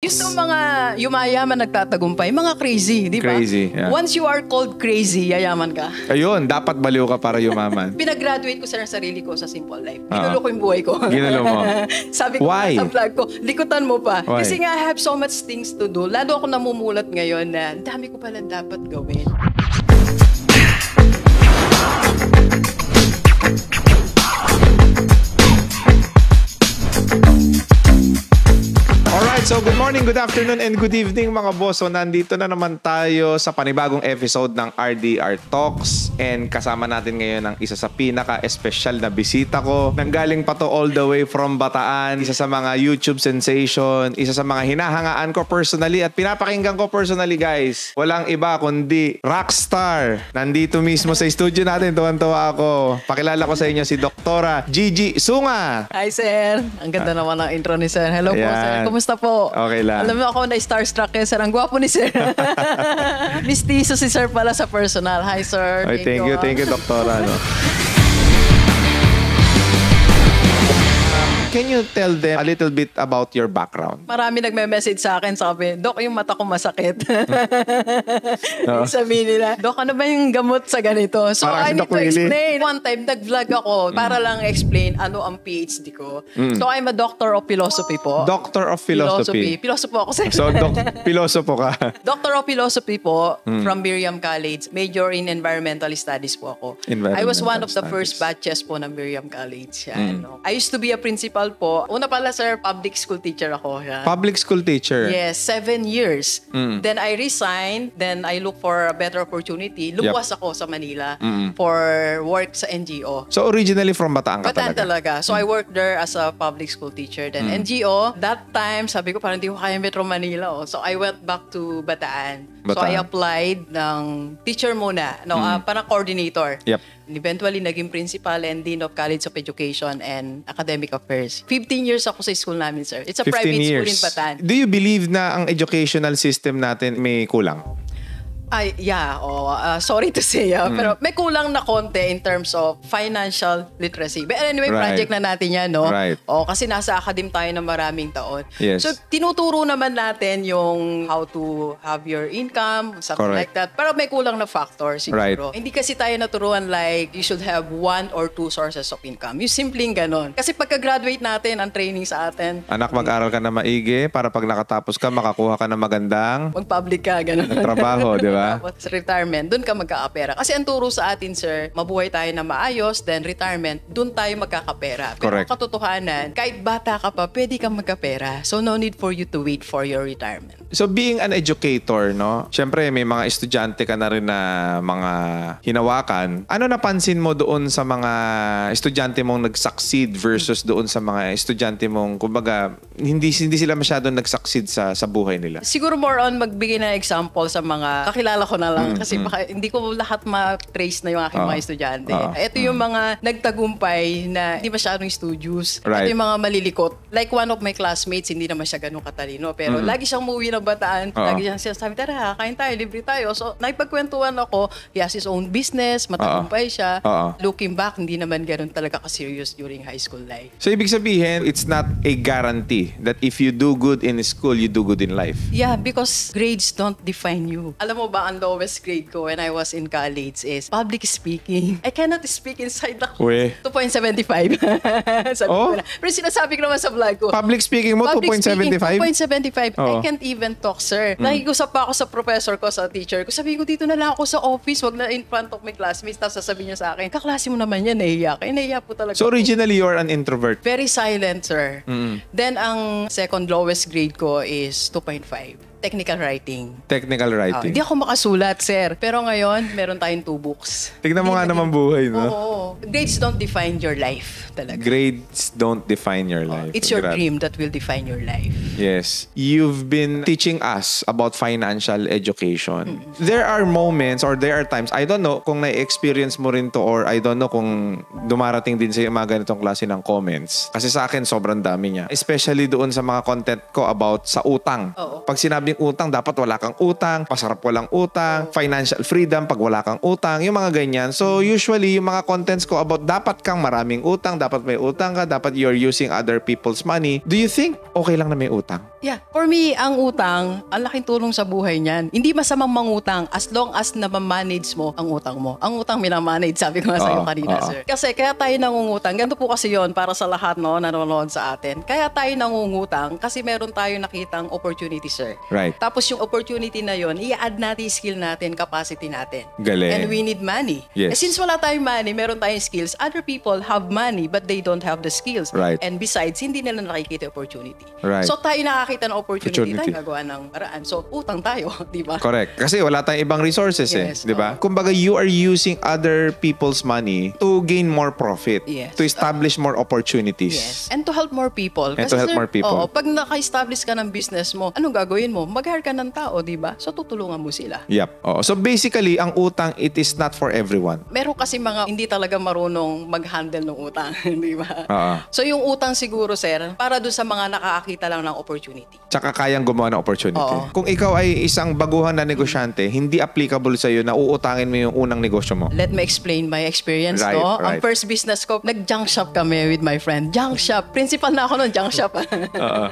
Yung mga yumayaman nagtatagumpay, mga crazy, di ba? Crazy, yeah. Once you are called crazy, yayaman ka. Ayun, dapat baliw ka para yumaman. Pinag-graduate ko sa sarili ko sa simple life. Ginulo ko yung buhay ko. Ginulo mo. Sabi ko Why? sa vlog ko, likutan mo pa. Why? Kasi nga, I have so much things to do. Lalo ako namumulat ngayon na dami ko pala dapat gawin. Alright, so good morning, good afternoon, and good evening mga boss. So nandito na naman tayo sa panibagong episode ng RDR Talks. And kasama natin ngayon ang isa sa pinaka-espesyal na bisita ko. Nanggaling pa to all the way from Bataan. Isa sa mga YouTube sensation. Isa sa mga hinahangaan ko personally at pinapakinggan ko personally, guys. Walang iba kundi rockstar. Nandito mismo sa studio natin. Tuwan-tuwa ako. Pakilala ko sa inyo si Doktora Gigi Sunga. Hi, sir. Ang ganda naman ng intro ni sir. Hello po, sir. Kumusta po? Okay lang. Alam mo ako na starstruck eh, sir. Ang gwapo ni sir. Mistiso si sir pala sa personal. Hi, sir. Ay, thank you, Doktora. No? Can you tell them a little bit about your background? Marami nagme-message sa akin, sabi, Dok, yung mata ko masakit. Sabi nila, Dok, ano ba yung gamot sa ganito? So, I need to explain. One time, nag-vlog ako para lang explain ano ang PhD ko. So, I'm a doctor of philosophy po. Doctor of philosophy. Philosophy ako, sir. So, philosopho ka. Doctor of philosophy po from Miriam College. Major in environmental studies po ako. I was one of the first batches po ng Miriam College. No? I used to be a principal po. Una pala, sir, public school teacher ako. Yan. Public school teacher? Yes, 7 years. Then I resigned. Then I look for a better opportunity. Lumuwas ako sa Manila for work sa NGO. So originally from Bataan ka Bataan talaga. So I worked there as a public school teacher. Then NGO, that time, sabi ko parang hindi ko kaya Metro Manila. So I went back to Bataan. So I applied ng teacher muna. No, parang coordinator. Yep. Eventually, naging principal and dean of College of Education and Academic Affairs. 15 years ako sa school namin, sir. It's a private school in Bataan. Do you believe na ang educational system natin may kulang? Ay, yeah. Sorry to say, pero may kulang na konti in terms of financial literacy. But anyway, project na natin yan, no? Right. Kasi nasa academe tayo ng maraming taon. Yes. So, tinuturo naman natin yung how to have your income, something like that. Pero may kulang na factor siguro. Hindi kasi tayo naturuan like you should have 1 or 2 sources of income. Yung simpleng ganon. Kasi pagka-graduate natin, ang training sa atin. Anak, mag-aral ka na maigi para pag nakatapos ka, makakuha ka ng magandang mag-public ka, ganon. Trabaho, di ba? Tapos retirement, doon ka magkakapera. Kasi ang turo sa atin, sir, mabuhay tayo na maayos, then retirement, doon tayo magkakapera. Pero ang katotohanan, kahit bata ka pa, pwede kang magkapera. So no need for you to wait for your retirement. So being an educator, no? Siyempre, may mga estudyante ka na rin na mga hinawakan. Ano napansin mo doon sa mga estudyante mong nag-succeed versus doon sa mga estudyante mong, kumbaga, hindi sila masyadong nag-succeed sa buhay nila? Siguro more on magbigay na example sa mga kakilala ko na lang kasi baka hindi ko lahat ma-trace na yung aking mga estudyante. Ito yung mga nagtagumpay na hindi masyadong studious. Ito yung mga malilikot. Like one of my classmates, hindi naman siya ganun katalino. Pero lagi siyang umuwi ng Bataan. Lagi siyang sinasabi, tara, kain tayo, libre tayo. So, naipagkwentuhan ako, he has his own business, matagumpay siya. Looking back, hindi naman ganun talaga ka-serious during high school life. So, ibig sabihin, it's not a guarantee that if you do good in school, you do good in life. Yeah, because grades don't define you. Alam mo ba, ang lowest grade ko when I was in college is public speaking. I cannot speak inside the 2.75. Sabi ko na. Pero sinasabi ko naman sa vlog ko. Public speaking mo, 2.75? 2.75. I can't even talk, sir. Nakikusap pa ako sa professor ko, sa teacher ko. Sabi ko, dito na lang ako sa office. Wag na in front of my classmates. Tapos sasabihin niya sa akin, kaklase mo naman yan, nahiya ka. Nahiya po talaga. So originally, you're an introvert? Very silent, sir. Then, ang second lowest grade ko is 2.5. Technical writing. Technical writing. Hindi ako makasulat, sir. Pero ngayon, meron tayong 2 books. Tignan mo nga naman buhay, no? Oo. Grades don't define your life talaga. Grades don't define your life. It's your dream that will define your life. Yes. You've been teaching us about financial education. There are moments or there are times, I don't know kung na-experience mo rin to or I don't know kung dumarating din sa mga ganitong klase ng comments. Kasi sa akin, sobrang dami niya. Especially doon sa mga content ko about sa utang. Pag sinabi sinasabing utang, dapat wala kang utang, pasarap walang utang, financial freedom pag wala kang utang, yung mga ganyan. So usually, yung mga contents ko about dapat kang maraming utang, dapat may utang ka, dapat you're using other people's money. Do you think okay lang na may utang? Yeah. For me, ang utang, ang laking tulong sa buhay niyan. Hindi masamang mangutang as long as na-manage mo ang utang mo. Ang utang minamanage, sabi ko nga sa'yo kanina, sir. Kasi kaya tayo nangungutang. Ganito po kasi yon para sa lahat nanonood sa atin. Kaya tayo nangungutang kasi meron tayo nakitang opportunity, sir. Right. Tapos yung opportunity na yon, i-add natin yung skill natin, capacity natin. Galing. And we need money. Yes. Since wala tayong money, meron tayong skills. Other people have money but they don't have the skills. Right. And besides, hindi nila nakikita opportunity. Right. So tayo nakakita ng opportunity, tayo gagawa ng paraan. So utang tayo, di ba? Correct. Kasi wala tayong ibang resources Yes, di ba? Kumbaga, you are using other people's money to gain more profit. Yes. To establish more opportunities. Yes. And to help more people. And to help more people. Pag naka-establish ka ng business mo, anong gagawin mo? Mag-hire ka ng tao, di ba? So tutulungan mo sila. Yep. Oo. So basically, ang utang, it is not for everyone. Meron kasi mga hindi talaga marunong mag-handle ng utang, di ba? So yung utang siguro, sir, para doon sa mga nakakakita lang ng opportunity. Tsaka kayang gumawa ng opportunity. Kung ikaw ay isang baguhan na negosyante, hindi applicable sa'yo na uutangin mo yung unang negosyo mo. Let me explain my experience, Right, no? right. Ang first business ko, nag-junk shop kami with my friend. Junk shop. Principal na ako ng junk shop.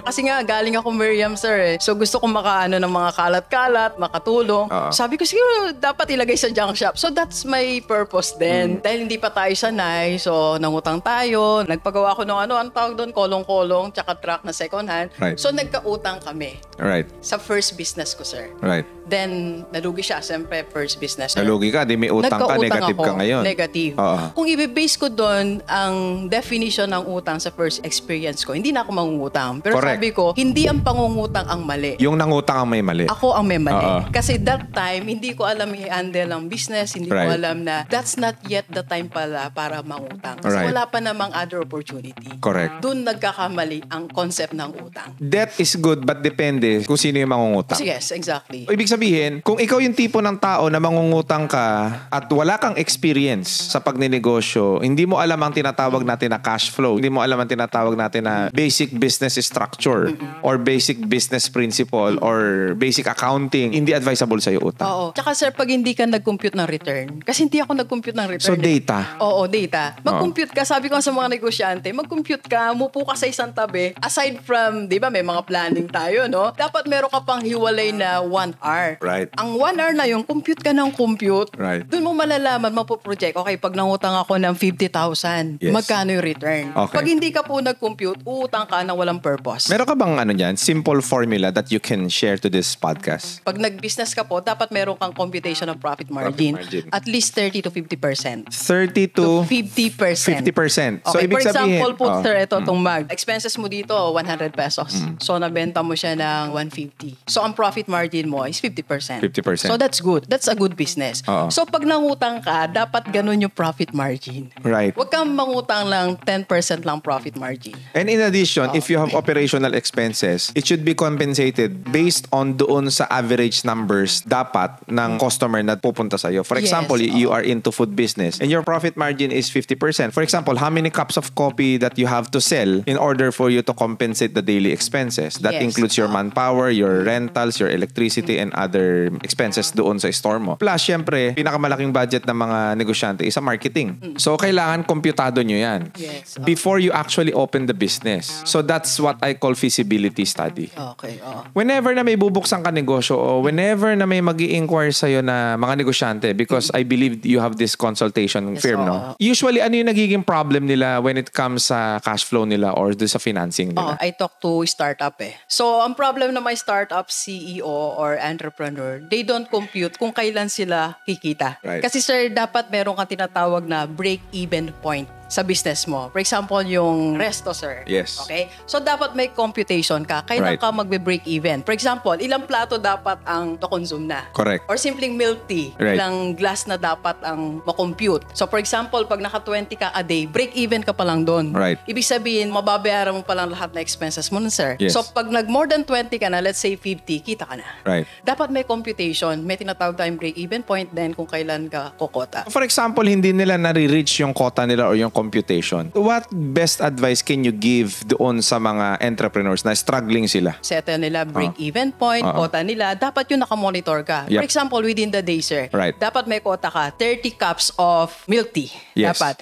Kasi nga, galing ako Miriam, sir. So gusto kong makaano ng mga kalat-kalat, makatulong. Sabi ko, siguro dapat ilagay sa junk shop. So that's my purpose then. Dahil hindi pa tayo sanay, so nangutang tayo. Nagpagawa ko ng ang tawag doon, kolong-kolong, tsaka truck na second hand. Right. So nagkautang kami. Right. Sa first business ko, sir. Right. Then, nalugi siya. Siyempre, first business. Nalugi ka, di may utang ka, negative ka ngayon. Negative. Kung i-base ko doon ang definition ng utang sa first experience ko, hindi na ako mangungutang. Pero Correct. sabi ko, hindi ang pangungutang ang mali. Yung nangutang ang may mali. Ako ang may mali. Kasi that time, hindi ko alam i-handle ang business, hindi ko alam na that's not yet the time pala para mangutang. Kasi wala pa namang other opportunity. Correct. Doon nagkakamali ang concept ng utang. Debt is good but depende kung sino yung mangungutang. Yes, exactly. Ibig sabihin, kung ikaw yung tipo ng tao na mangungutang ka at wala kang experience sa pagninegosyo, hindi mo alam ang tinatawag natin na cash flow, hindi mo alam ang tinatawag natin na basic business structure or basic business principle or basic accounting, hindi advisable sa'yo utang. Oo. Tsaka sir, pag hindi ka nag-compute ng return, kasi hindi ako nag-compute ng return. So data. Oo, data. Mag-compute ka, sabi ko sa mga negosyante, mag-compute ka, mupo ka sa isang tabi. Aside from, di ba, may mga planning tayo, no? Dapat meron ka pang hiwalay na 1 hour. Right. Ang 1 hour na yung compute ka ng compute. Right. Doon mo malalaman, mapoproject, okay, pag nangutang ako ng 50,000, Yes. magkano yung return? Okay. Pag hindi ka po nag-compute, uutang ka na walang purpose. Meron ka bang simple formula that you can share to this podcast? Pag nag-business ka po, dapat meron kang computation of profit margin. At least 30 to 50%. 30 to 50%. 50%. So, Okay, ibig for sabihin, example, po, sir, ito itong mag. Expenses mo dito, 100 pesos. So, nabenta mo siya ng 150. So, ang profit margin mo is 50%. 50%. So, that's good. That's a good business. So, pag nangutang ka, dapat ganun yung profit margin. Right. Huwag kang mangutang lang 10% lang profit margin. And in addition, if you have operational expenses, it should be compensated based on doon sa average numbers dapat ng customer na pupunta sa'yo. For Yes, example, you are into food business and your profit margin is 50%. For example, how many cups of coffee that you have to sell in order for you to compensate the daily expenses? That Yes, includes your manpower, your rentals, your electricity, and other expenses doon sa store mo. Plus, syempre, pinakamalaking budget ng mga negosyante is sa marketing. So, kailangan kompyutado nyo yan Yes. before you actually open the business. So, that's what I call feasibility study. Okay, Whenever na may bubuksan ka negosyo o whenever na may mag-i-inquire sa'yo na mga negosyante, because I believe you have this consultation firm, no? Usually, ano yung nagiging problem nila when it comes sa cash flow nila or sa financing nila? I talk to startup eh. So, ang problem na may startup CEO or entrepreneur, they don't compute kung kailan sila kikita. Right. Kasi sir, dapat meron kang tinatawag na break-even point sa business mo. For example, yung resto, sir. Yes. Okay? So, dapat may computation ka. Kailan Right. ka magbe-break even. For example, ilang plato dapat ang to-consume na. Correct. Or simpleng milk tea. Right. Ilang glass na dapat ang makompute. So, for example, pag naka 20 ka a day, break even ka pa lang doon. Right. Ibig sabihin, mababayaran mo pa lang lahat na expenses mo nun, sir. Yes. So, pag nag more than 20 ka na, let's say 50, kita ka na. Right. Dapat may computation, may tinatawag tayong break-even point din kung kailan ka kukota. For example, hindi nila nare-reach yung quota nila or yung computation. What best advice can you give doon sa mga entrepreneurs na struggling sila? Settle nila break-even point, quota nila, dapat yung nakamonitor ka. Yep. For example, within the day, sir, Right. dapat may quota ka, 30 cups of milk tea. Yes. Dapat.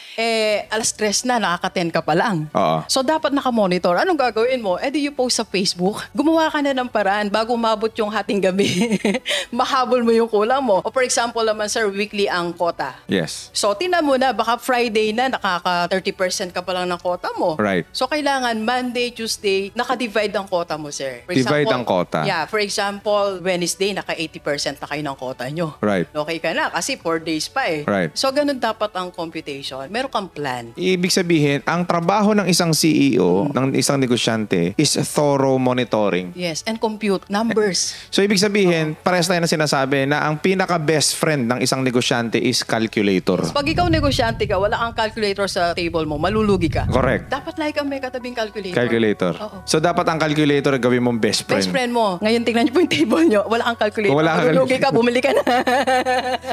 Alas 3 na, nakaka-10 ka pa lang. Oo. So, dapat nakamonitor. Anong gagawin mo? Di you post sa Facebook. Gumawa ka na ng paraan bago mabot yung hating gabi. Mahabol mo yung kulang mo. O for example naman, sir, weekly ang quota. Yes. So, tingnan mo na, baka Friday na, nakaka 30% ka pa lang ng quota mo. Right. So, kailangan Monday, Tuesday, naka-divide ang quota mo, sir. For Divide ang quota. Yeah. For example, Wednesday, naka 80% na kayo ng quota nyo. Right. Okay ka na, kasi 4 days pa eh. Right. So, ganun dapat ang computation. Meron kang plan. Ibig sabihin, ang trabaho ng isang CEO, ng isang negosyante, is thorough monitoring. Yes. And compute. Numbers. So, ibig sabihin, parehas tayo na sinasabi na ang pinaka-best friend ng isang negosyante is calculator. Pag ikaw negosyante ka, wala kang calculator sa table mo, malulugi ka. Correct. Dapat lagi kang may katabing calculator. Calculator. Oo. So, dapat ang calculator gawin mong best friend. Best friend mo. Ngayon, tingnan niyo po yung table niyo. Wala kang calculator. Wala kang malulugi ka, bumili ka na.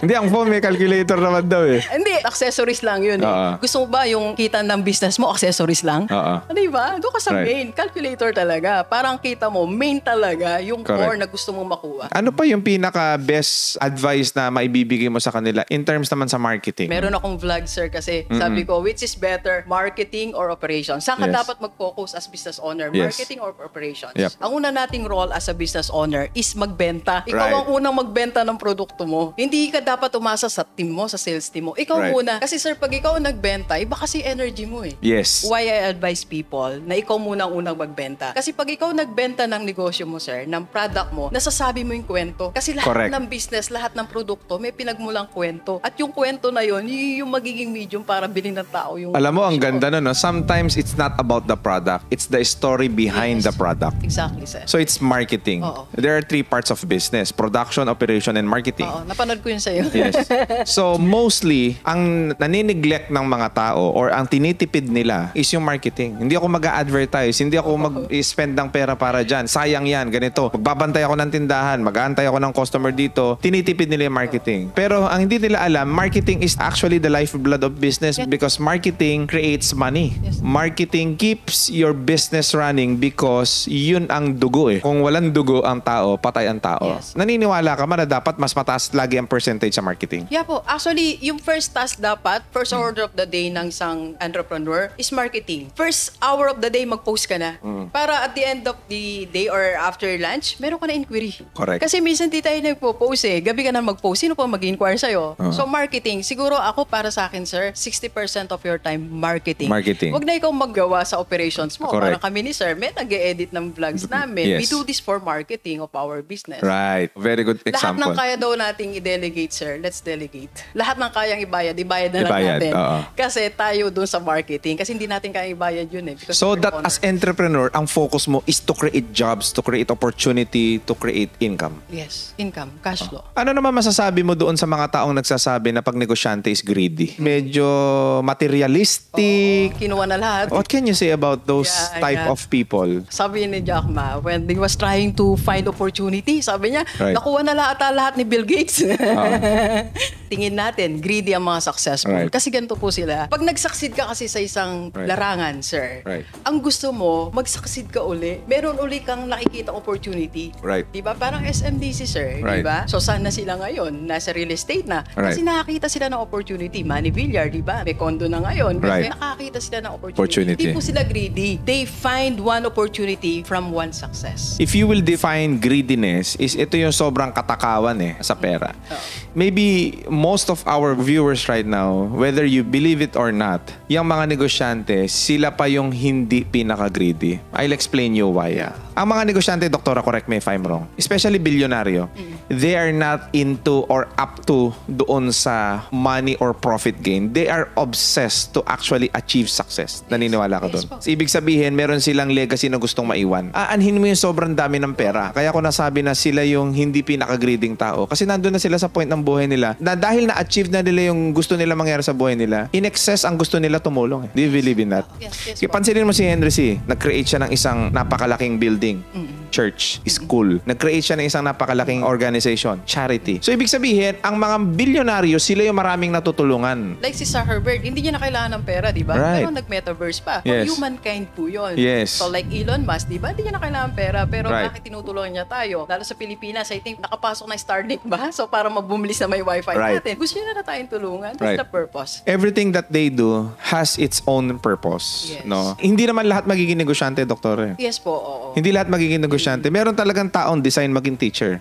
Hindi, ang phone may calculator naman daw eh. Hindi, accessories lang yun eh. Gusto mo ba yung kita ng business mo, accessories lang? Di ba? Doon ka sa main. Calculator talaga. Parang kita mo, main talaga yung core na gusto mong makuha. Ano pa yung pinaka-best advice na maibibigay mo sa kanila in terms naman sa marketing? Meron akong vlog, sir, kasi sabi ko, which is better, marketing or operations? Saan ka dapat mag-focus as business owner? Yes. Marketing or operations? Yep. Ang una nating role as a business owner is magbenta. Ikaw Right. ang unang magbenta ng produkto mo. Hindi ka dapat umasa sa team mo, sa sales team mo. Ikaw Right. muna. Kasi sir, pag ikaw ang nagbenta, iba kasi energy mo eh. Yes. Why I advise people na ikaw muna ang unang magbenta. Kasi pag ikaw nagbenta ng negosyo mo, sir, ng product mo, nasasabi mo yung kwento. Kasi lahat Correct. ng business, lahat ng produkto, may pinagmulang kwento. At yung kwento na yun, yung magiging medium para bilhin ng tao yung Alam mo, ang negosyo. ganda no? Sometimes it's not about the product. It's the story behind Yes. the product. Exactly, sir. So it's marketing. Oo. There are 3 parts of business: production, operation, and marketing. Oo, napanood ko yun sa'yo. Yes. So mostly, ang nanineglect ng mga tao or ang tinitipid nila is yung marketing. Hindi ako mag-advertise, hindi ako mag-spend ng pera para dyan. Sayang yan, ganito. Magbabantay ako ng tindahan, mag-aantay ako ng customer dito. Tinitipid nila yung marketing. Pero ang hindi nila alam, marketing is actually the lifeblood of business because marketing creates money. Yes. Marketing keeps your business running because yun ang dugo eh. Kung walang dugo ang tao, patay ang tao. Yes. Naniniwala ka man na dapat mas mataas lagi ang percentage sa marketing. Yeah po. Actually, yung first task dapat, first order of the day ng isang entrepreneur is marketing. First hour of the day, mag-post ka na. Para at the end of the day or after lunch, meron ka na inquiry. Correct. Kasi minsan di tayo nagpo-post eh. Gabi ka na mag-post. Sino pa mag-inquire sa'yo? So marketing, siguro ako para sa akin, sir, 60% of your time, marketing. Marketing. Huwag na ikaw maggawa sa operations mo. Correct. Parang kami ni sir, may nag-e-edit ng vlogs namin. Yes. We do this for marketing of our business. Right. Very good Lahat ng example. kaya daw nating i-delegate, sir, let's delegate. Lahat ng kayang ibayad na lang Ibayad, natin. oo. Kasi tayo dun sa marketing. Kasi hindi natin kaya ibayad yun eh. Because So we're that owner. as entrepreneur, ang focus mo is to create jobs, to create opportunity, to create income. Yes, income, cash flow. Ano naman masasabi mo doon sa mga taong nagsasabi na pag negosyante is greedy? Medyo materialistic. Kinuha na lahat. What can you say about those Yeah, type yeah. of people? Sabi ni Jack Ma, when he was trying to find opportunity, sabi niya, Right. nakuha na lahat ni Bill Gates. Tingin natin, greedy ang mga successful. Right. Kasi ganito po sila. Pag nag-succeed ka kasi sa isang Right. larangan, sir, Right. ang gusto mo, mag-succeed ka uli. Meron uli kang nakikita opportunity. Right. Diba? Parang SMDC, sir. Right. Diba? So, saan na sila ngayon? Nasa real estate na. Kasi Right. nakakita sila ng opportunity. Manny Villar, diba? May condo na ngayon. Kasi Right. nakakita sila ng opportunity. Opportunity. Hindi po sila greedy. They find one opportunity from one success. If you will define greediness, is ito yung sobrang katakawan sa pera. Maybe most of our viewers right now, whether you believe it or not, yung mga negosyante, sila pa yung hindi pinaka-greedy. I'll explain you why. Ang mga negosyante, Doktora, correct me if I'm wrong, especially bilyonaryo, they are not into or up to doon sa money or profit gain. They are obsessed to actually achieve success. Naniniwala ka doon? Yes po. So, ibig sabihin, meron silang legacy na gustong maiwan. Aanhin mo yung sobrang dami ng pera. Kaya ko nasabi na sila yung hindi pinaka-greeding tao. Kasi nandun na sila sa point ng buhay nila na dahil na-achieve na nila yung gusto nila mangyari sa buhay nila, in excess ang gusto nila tumulong. Do you believe in that? Yes, Kaya pansinin mo si Henry C. Nag-create siya ng isang napakalaking building. church, school. Nag-create siya ng isang napakalaking organization, charity. So, ibig sabihin, ang mga bilyonaryo, sila yung maraming natutulungan. Like si Zuckerberg, hindi niya na kailangan ng pera, di ba? Right. Pero nag-metaverse pa. Yes. For humankind po yun. Yes. So like Elon Musk, di ba? Hindi niya na kailangan pera. Pero Right. bakit tinutulungan niya tayo? Lalo sa Pilipinas, I think nakapasok na Starlink ba? So para mabumilis na may wifi Right. natin. Gusto niya na tayong tulungan. That's Right. the purpose. Everything that they do has its own purpose. Yes. No? Hindi naman lahat magiging negosyante, Doktor. Yes po, oo. Hindi lahat magiging negosyante. Meron talagang taong design maging teacher.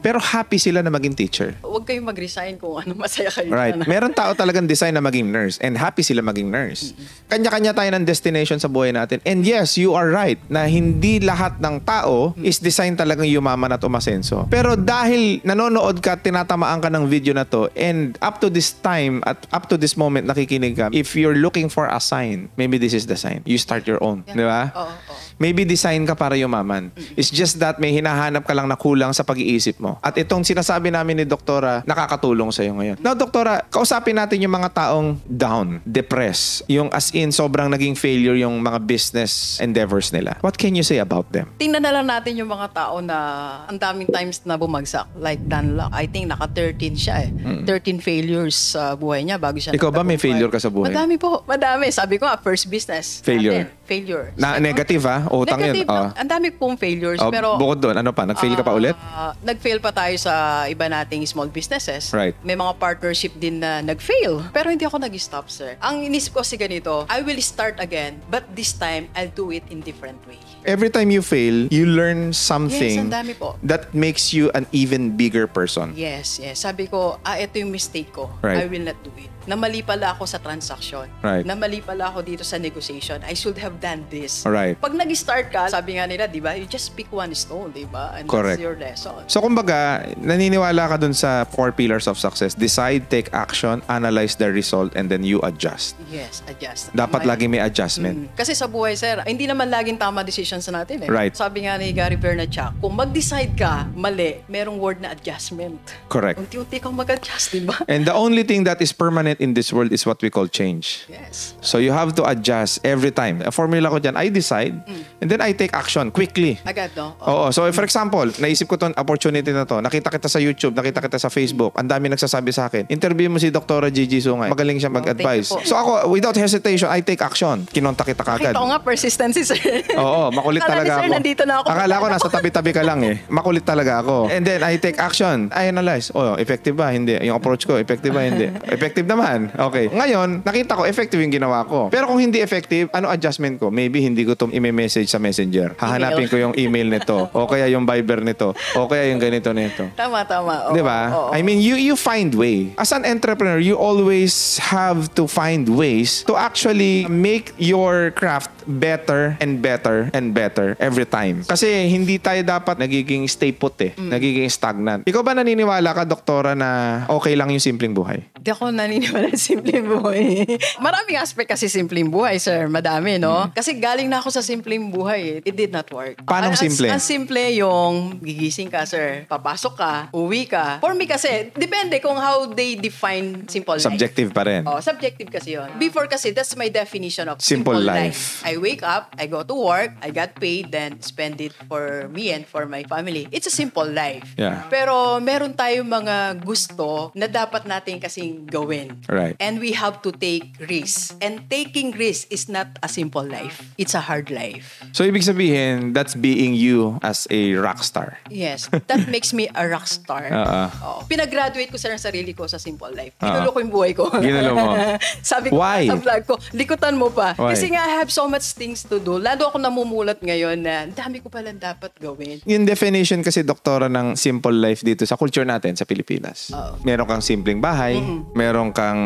Pero happy sila na maging teacher. Huwag kayong mag-resign kung ano masaya kayo. Right. na. Meron tao talagang design na maging nurse and happy sila maging nurse. Kanya-kanya tayo ng destination sa buhay natin. And yes, you are right na hindi lahat ng tao is designed talagang yumaman at umasenso. Pero dahil nanonood ka, tinatamaan ka ng video na to, and up to this time, at up to this moment, nakikinig ka, if you're looking for a sign, maybe this is the sign. You start your own. Di ba? Oo, oo. Maybe design ka para yumaman. It's just that may hinahanap ka lang na kulang sa pag-iisip mo. At itong sinasabi namin ni Doktora, nakakatulong sa'yo ngayon. Now, Doktora, kausapin natin yung mga taong down, depressed, yung as in sobrang naging failure yung mga business endeavors nila. What can you say about them? Tingnan na lang natin yung mga tao na ang daming times na bumagsak. Like Dan Lok. I think naka-13 siya eh. 13 failures sa buhay niya bago siya Ikaw ba may nagtagumpay. failure ka sa buhay? Madami po. Madami. Sabi ko nga, first business. Failure. Natin. Failure. Na negative ha? Utang yun. Negative. Ang dami pong failures. Oh, pero bukod doon, ano pa? Nag-fail ka pa ulit? Nag-fail pa tayo sa iba nating small businesses. Right. May mga partnership din na nag-fail. Pero hindi ako nag-stop, sir. Ang inisip ko kasi ganito, I will start again, but this time, I'll do it in different way. Every time you fail, you learn Yes, something ang dami po. that makes you an even bigger person. Yes, yes. Sabi ko, ito yung mistake ko. Right. I will not do it. Namali pala ako sa transaction. Right. Namali pala ako dito sa negotiation. I should have done this. Right. Pag nag-start ka, sabi nga nila, di ba, you just pick one stone, di ba? And Correct. that's your lesson. So kumbaga, naniniwala ka dun sa 4 pillars of success. Decide, take action, analyze the result, and then you adjust. Yes, adjust. Dapat lagi may adjustment. Kasi sa buhay, sir, hindi naman laging tama decisions natin eh. Right. Sabi nga ni Gary Vaynerchuk, kung mag-decide ka, mali, merong word na adjustment. Correct. Unti-unti kang mag-adjust, di ba? And the only thing that is permanent in this world is what we call change. Yes. So you have to adjust every time. A formula ko dyan, I decide, and then I take action quickly. Agad, no? Oo. So, for example, naisip ko itong opportunity na to. Nakita kita sa YouTube, nakita kita sa Facebook. Ang dami nagsasabi sa akin, interview mo si Dr. Gigi Sungay. Magaling siya mag-advise. thank you po. So ako, without hesitation, I take action. Kinonta kita kagad. Nakita ko nga, persistency, sir. Oo, makulit Akala talaga ni sir, ako. nandito na ako. Akala ko nasa tabi-tabi ka lang eh. Makulit talaga ako. And then, I take action. I analyze. Oh, effective ba? Hindi. Yung approach ko, effective ba? Hindi. Effective naman. Okay. Ngayon, nakita ko, effective yung ginawa ko. Pero kung hindi effective, ano adjustment ko? Maybe hindi ko itong i-message sa messenger. Hahanapin ko yung email nito. O kaya yung Viber nito. O kaya yung ganito nito. Tama. Oo, Di ba? oo. I mean, you find way. As an entrepreneur, you always have to find ways to actually make your craft better and better and better every time. Kasi hindi tayo dapat nagiging stay put eh. Nagiging stagnant. Ikaw ba naniniwala ka, Doktora, na okay lang yung simpleng buhay? Hindi ako naniniwala sa simpleng buhay. Maraming aspect kasi simpleng buhay, sir. Madami, no? Kasi galing na ako sa simpleng buhay. It did not work. Paano simple? Ang simple yung gigising ka, sir. Papasok ka, uwi ka. For me kasi, depende kung how they define simple life. Subjective pa rin. Oh, subjective kasi yun. Before kasi, that's my definition of Simple simple life. I wake up, I go to work, I got paid, then spend it for me and for my family. It's a simple life. Yeah. Pero meron tayong mga gusto na dapat natin kasing gawin. Right. And we have to take risks. And taking risks is not a simple life. It's a hard life. So, ibig sabihin, that's being you as a rock star. Yes. That makes me a rock star. Oo. Pinag-graduate ko sa sarili ko sa simple life. Ginulo ko yung buhay ko. Ginulo mo. Sabi ko Why? sa vlog ko, likutan mo pa. Why? Kasi nga, I have so much things to do. Lalo ako namumulat ngayon na dami ko palang dapat gawin. Yung definition kasi, Doktora, ng simple life dito sa culture natin sa Pilipinas. Meron kang simpleng bahay, meron kang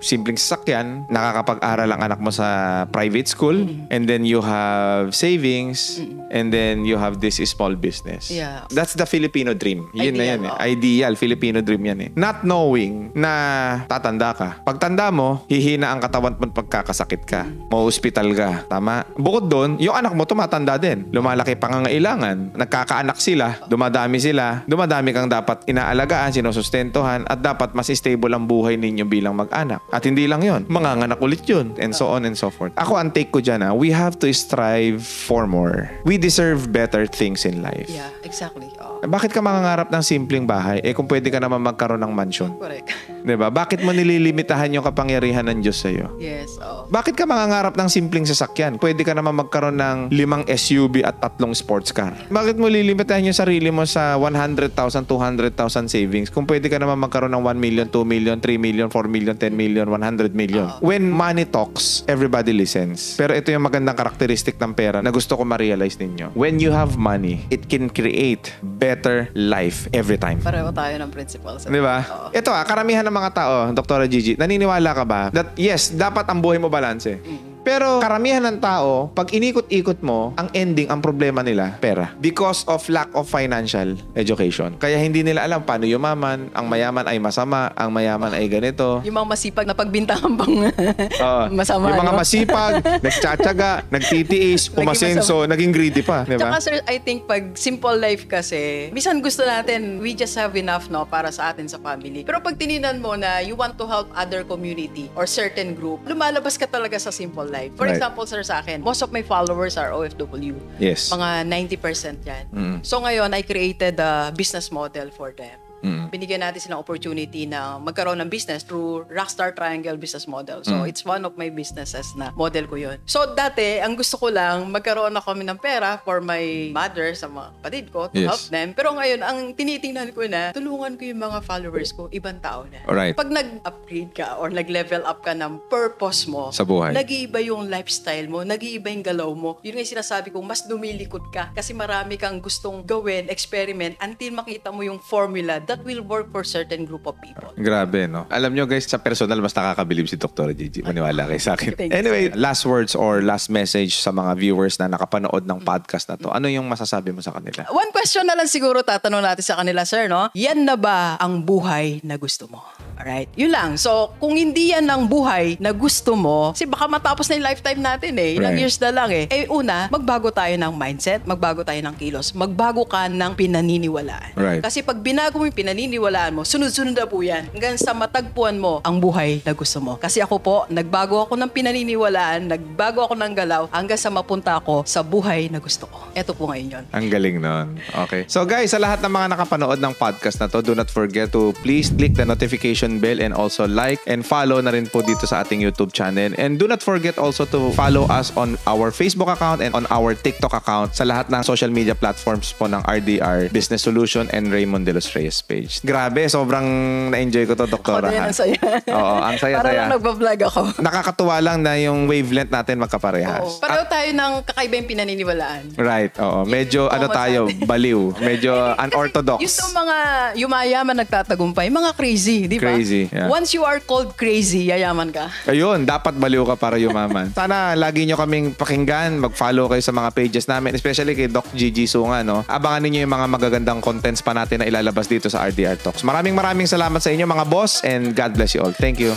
simpleng sasakyan, nakakapag-aral ang anak mo sa private school, and then you have savings, and then you have this small business. Yeah. That's the Filipino dream. Yun na Ideal, yan eh. oo. Ideal, Filipino dream yan eh. Not knowing na tatanda ka. Pagtanda mo, hihina ang katawan mo at pagkakasakit ka. Mau-hospital ka. Tama? Bukod doon, yung anak mo tumatanda din. Lumalaki pangangailangan. Nagkakaanak sila. Dumadami sila. Dumadami kang dapat inaalagaan, sinusustentuhan, at dapat mas stable ang buhay ninyo bilang mag-anak. At hindi lang yon, manganganak ulit yun. And so on and so forth. Ako, ang take ko dyan, we have to strive for more. We deserve better things in life. Yeah, exactly. Bakit ka mangangarap ng simpleng bahay? Kung pwede ka naman magkaroon ng mansion. Correct. Diba? Bakit mo nililimitahan yung kapangyarihan ng Diyos sa'yo? Yes. Bakit ka mangangarap ng simpleng sasakyan? Pwede ka naman magkaroon ng 5 SUV at 3 sports car. Bakit mo lilimitahan yung sarili mo sa 100,000, 200,000 savings kung pwede ka naman magkaroon ng 1 million, 2 million, 3 million, 4 million, 10 million, 100 million? When money talks, everybody listens. Pero ito yung magandang karakteristik ng pera na gusto ko ma-realize ninyo. When you have money, it can create better life every time. Pareho tayo ng principles. Di ba? Ito karamihan ng mga tao, Dr. Gigi, naniniwala ka ba that yes, dapat ang buhay mo balanse? Pero karamihan ng tao, pag inikot-ikot mo, ang ending, ang problema nila, pera. Because of lack of financial education. Kaya hindi nila alam paano yumaman, ang mayaman ay masama, ang mayaman ay ganito. Yung mga masipag na pagbintangan bang masama. Yung mga masipag, nagtsatsaga, nagtitiis, umasenso, naging greedy pa. Diba? Tsaka sir, I think pag simple life kasi, minsan gusto natin, we just have enough para sa atin sa family. Pero pag tininan mo na you want to help other community or certain group, lumalabas ka talaga sa simple life. For example, sir, sa akin, most of my followers are OFW. Yes. Mga 90% yan. So ngayon, I created a business model for them. Binigyan natin silang opportunity na magkaroon ng business through Rockstar Triangle business model. So, it's one of my businesses na model ko yun. So, dati, ang gusto ko lang, magkaroon ako kami ng pera for my mother, sa mga kapatid ko, to help them. Pero ngayon, ang tinitingnan ko na, tulungan ko yung mga followers ko, ibang tao na. Alright. Pag nag-upgrade ka or nag-level up ka ng purpose mo, sa buhay, nag-iiba yung lifestyle mo, nag-iiba yung galaw mo. Yun yung sinasabi ko, mas dumilikot ka kasi marami kang gustong gawin, experiment, until makita mo yung formula that will work for certain group of people. Grabe, no? Alam nyo guys, sa personal, mas nakakabilib si Dr. Gigi. Maniwala kayo sa akin. Thanks. Anyway, last words or last message sa mga viewers na nakapanood ng podcast na to. Ano yung masasabi mo sa kanila? One question na lang siguro tatanong natin sa kanila, sir, no? Yan na ba ang buhay na gusto mo? Alright? Yun lang. So, kung hindi yan ang buhay na gusto mo, kasi baka matapos na yung lifetime natin Ilang years na lang una, magbago tayo ng mindset, magbago tayo ng kilos, magbago ka ng pinaniniwalaan. Right. Kasi pag binago mo yung pinaniniwalaan mo, sunod-sunod na po yan. Hanggang sa matagpuan mo ang buhay na gusto mo. Kasi ako po, nagbago ako ng pinaniniwalaan, nagbago ako ng galaw, hanggang sa mapunta ako sa buhay na gusto ko. Ito po ngayon yun. Ang galing nun. Okay. So guys, sa lahat ng mga nakapanood ng podcast na to, do not forget to please click the notification bell and also like and follow na rin po dito sa ating YouTube channel. And do not forget also to follow us on our Facebook account and on our TikTok account sa lahat ng social media platforms po ng RDR Business Solution and Raymond De Los Reyes page. Grabe, sobrang na-enjoy ko to, Doktora. Ako din, ang saya. Oo, ang saya-saya. Parang nagbablog ako. Nakakatuwa lang na yung wavelength natin magkaparehas. Oo. Pareho tayo ng kakaiba yung pinaniniwalaan. Right, oo. Medyo tayo, baliw. Medyo unorthodox. Yung mga yumayaman nagtatagumpay, mga crazy, di ba? Crazy, yeah. Once you are called crazy, yayaman ka. Ayun, dapat baliw ka para yumaman. Sana lagi nyo kaming pakinggan, mag-follow kayo sa mga pages namin, especially kay Doc Gigi Sunga, no? Abangan niyo yung mga magagandang contents pa natin na ilalabas dito sa RDR Talks. Maraming salamat sa inyo mga boss and God bless you all. Thank you.